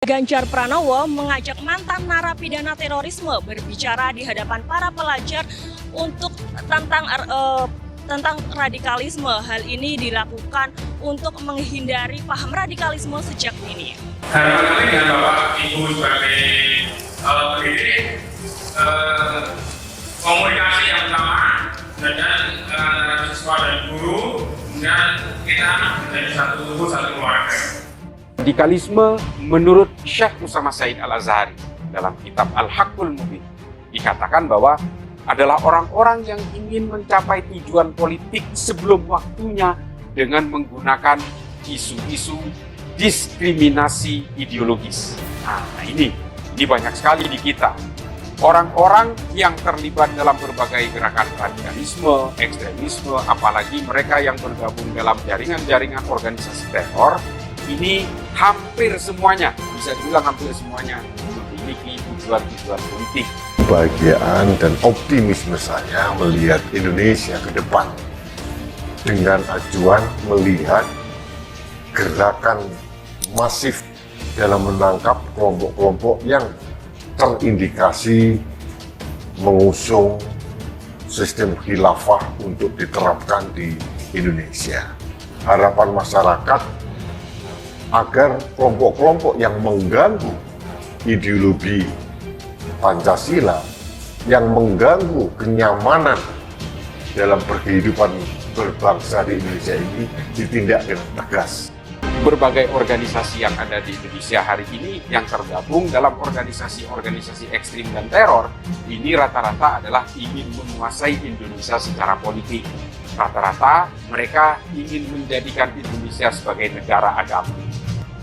Ganjar Pranowo mengajak mantan narapidana terorisme berbicara di hadapan para pelajar untuk tentang radikalisme. Hal ini dilakukan untuk menghindari paham radikalisme sejak dini. Harapan kami dengan Bapak Ibu sebagai pendidik, komunikasi yang utama dengan siswa dan guru, dan kita menjadi satu tubuh, satu keluarga. Radikalisme menurut Syekh Usama Said Al-Azhari dalam kitab Al-Haqqul Mubin dikatakan bahwa adalah orang-orang yang ingin mencapai tujuan politik sebelum waktunya dengan menggunakan isu-isu diskriminasi ideologis. Nah ini banyak sekali di kita. Orang-orang yang terlibat dalam berbagai gerakan radikalisme, ekstremisme, apalagi mereka yang bergabung dalam jaringan-jaringan organisasi teror, ini hampir semuanya, bisa dibilang hampir semuanya, memiliki tujuan-tujuan politik. Kebahagiaan dan optimisme saya melihat Indonesia ke depan dengan acuan melihat gerakan masif dalam menangkap kelompok-kelompok yang terindikasi mengusung sistem khilafah untuk diterapkan di Indonesia. Harapan masyarakat agar kelompok-kelompok yang mengganggu ideologi Pancasila, yang mengganggu kenyamanan dalam berkehidupan berbangsa di Indonesia ini ditindak dengan tegas. Berbagai organisasi yang ada di Indonesia hari ini yang tergabung dalam organisasi-organisasi ekstrim dan teror, ini rata-rata adalah ingin menguasai Indonesia secara politik. Rata-rata mereka ingin menjadikan Indonesia sebagai negara agama.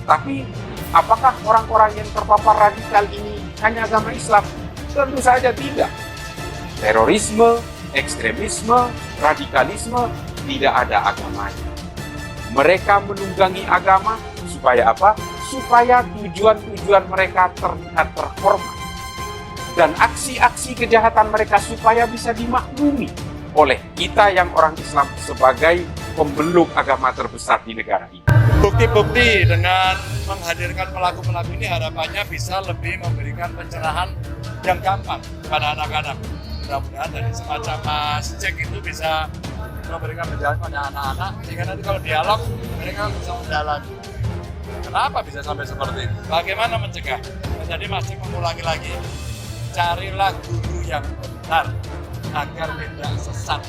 Tapi apakah orang-orang yang terpapar radikal ini hanya agama Islam? Tentu saja tidak. Terorisme, ekstremisme, radikalisme tidak ada agamanya. Mereka menunggangi agama supaya apa? Supaya tujuan-tujuan mereka terlihat terhormat. Dan aksi-aksi kejahatan mereka supaya bisa dimaklumi oleh kita yang orang Islam sebagai pembeluk agama terbesar di negara ini. Bukti-bukti dengan menghadirkan pelaku-pelaku ini harapannya bisa lebih memberikan pencerahan yang gampang kepada anak-anak. Mudah-mudahan dari semacam Mas Cek itu bisa memberikan penjelasan pada anak-anak sehingga nanti kalau dialog mereka bisa mendalami. Kenapa bisa sampai seperti itu? Bagaimana mencegah? Jadi Mas Cek mengulangi lagi, carilah guru yang benar agar tidak sesat.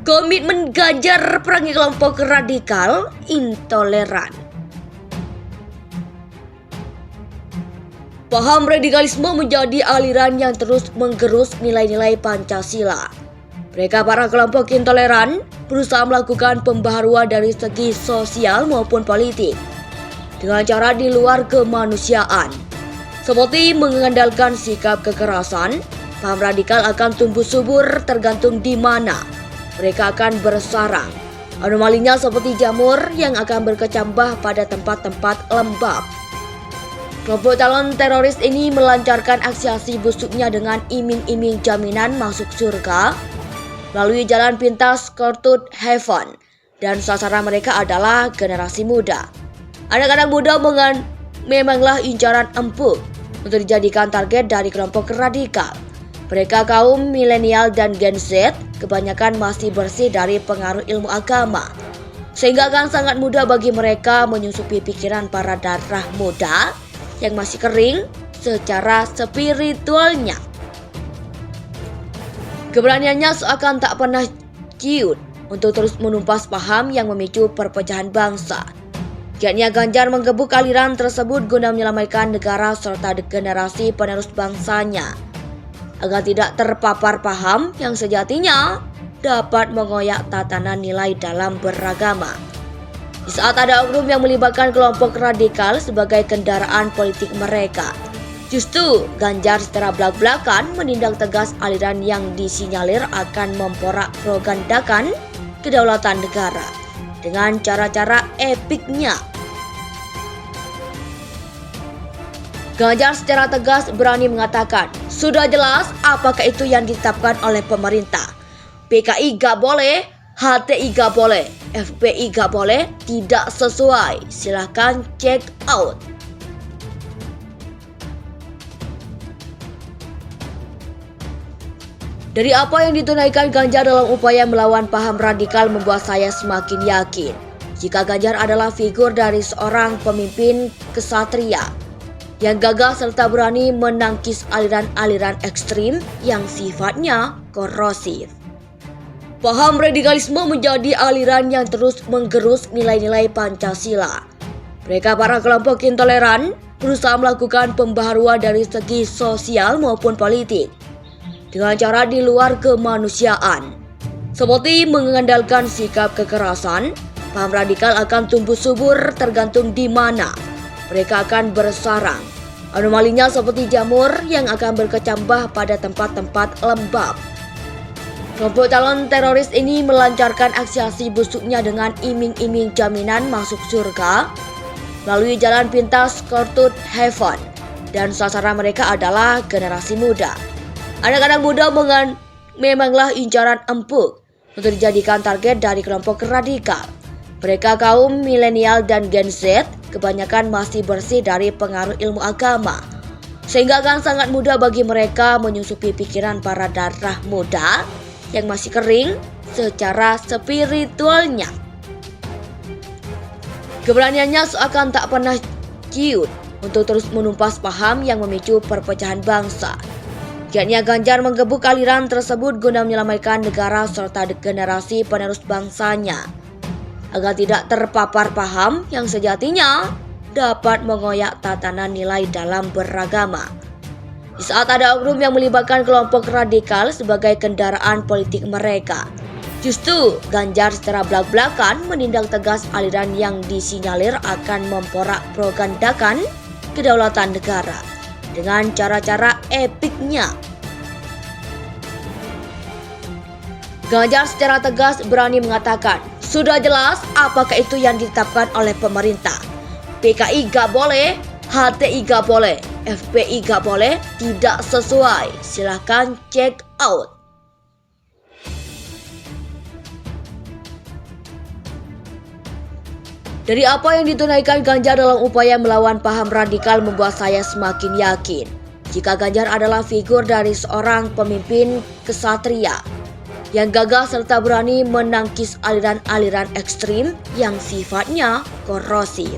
Komitmen Ganjar perangi kelompok radikal intoleran. Paham radikalisme menjadi aliran yang terus menggerus nilai-nilai Pancasila. Mereka para kelompok intoleran berusaha melakukan pembaharuan dari segi sosial maupun politik dengan cara di luar kemanusiaan. Seperti mengandalkan sikap kekerasan, paham radikal akan tumbuh subur tergantung di mana mereka akan bersarang. Anomalinya seperti jamur yang akan berkecambah pada tempat-tempat lembab. Kelompok calon teroris ini melancarkan aksi-aksi busuknya dengan iming-iming jaminan masuk surga melalui jalan pintas Courthood Heaven, dan sasaran mereka adalah generasi muda. Anak-anak muda memanglah incaran empuk untuk dijadikan target dari kelompok radikal. Mereka kaum milenial dan Gen Z kebanyakan masih bersih dari pengaruh ilmu agama, sehingga akan sangat mudah bagi mereka menyusupi pikiran para darah muda yang masih kering secara spiritualnya. Keberaniannya seakan tak pernah ciut untuk terus menumpas paham yang memicu perpecahan bangsa. Kiatnya Ganjar menggebuk aliran tersebut guna menyelamatkan negara serta generasi penerus bangsanya, agar tidak terpapar paham yang sejatinya dapat mengoyak tatanan nilai dalam beragama. Di saat ada oknum yang melibatkan kelompok radikal sebagai kendaraan politik mereka, justru Ganjar secara belak-belakan menindak tegas aliran yang disinyalir akan memporak-porandakan kedaulatan negara dengan cara-cara epiknya. Ganjar secara tegas berani mengatakan, sudah jelas apakah itu yang ditetapkan oleh pemerintah. PKI gak boleh, HTI gak boleh, FPI gak boleh, tidak sesuai. Silahkan check out. Dari apa yang ditunaikan Ganjar dalam upaya melawan paham radikal membuat saya semakin yakin jika Ganjar adalah figur dari seorang pemimpin kesatria yang gagah serta berani menangkis aliran-aliran ekstrim yang sifatnya korosif. Paham radikalisme menjadi aliran yang terus menggerus nilai-nilai Pancasila. Mereka para kelompok intoleran berusaha melakukan pembaharuan dari segi sosial maupun politik dengan cara di luar kemanusiaan. Seperti mengandalkan sikap kekerasan, paham radikal akan tumbuh subur tergantung di mana mereka akan bersarang. Anomalinya seperti jamur yang akan berkecambah pada tempat-tempat lembab. Kelompok calon teroris ini melancarkan aksi-aksi busuknya dengan iming-iming jaminan masuk surga melalui jalan pintas Courthood Heaven, dan sasaran mereka adalah generasi muda. Anak-anak muda memanglah incaran empuk untuk dijadikan target dari kelompok radikal. Mereka kaum milenial dan Gen Z kebanyakan masih bersih dari pengaruh ilmu agama, sehingga akan sangat mudah bagi mereka menyusupi pikiran para darah muda yang masih kering secara spiritualnya. Keberaniannya seakan tak pernah ciut untuk terus menumpas paham yang memicu perpecahan bangsa. Kiatnya Ganjar menggebuk aliran tersebut guna menyelamatkan negara serta generasi penerus bangsanya agar tidak terpapar paham yang sejatinya dapat mengoyak tatanan nilai dalam beragama. Di saat ada oknum yang melibatkan kelompok radikal sebagai kendaraan politik mereka, justru Ganjar secara belak-belakan menindak tegas aliran yang disinyalir akan memporak-porandakan kedaulatan negara dengan cara-cara epiknya. Ganjar secara tegas berani mengatakan, sudah jelas apakah itu yang ditetapkan oleh pemerintah. PKI gak boleh, HTI gak boleh, FPI gak boleh, tidak sesuai. Silahkan check out. Dari apa yang ditunaikan Ganjar dalam upaya melawan paham radikal membuat saya semakin yakin jika Ganjar adalah figur dari seorang pemimpin kesatria yang gagah serta berani menangkis aliran-aliran ekstrim yang sifatnya korosif.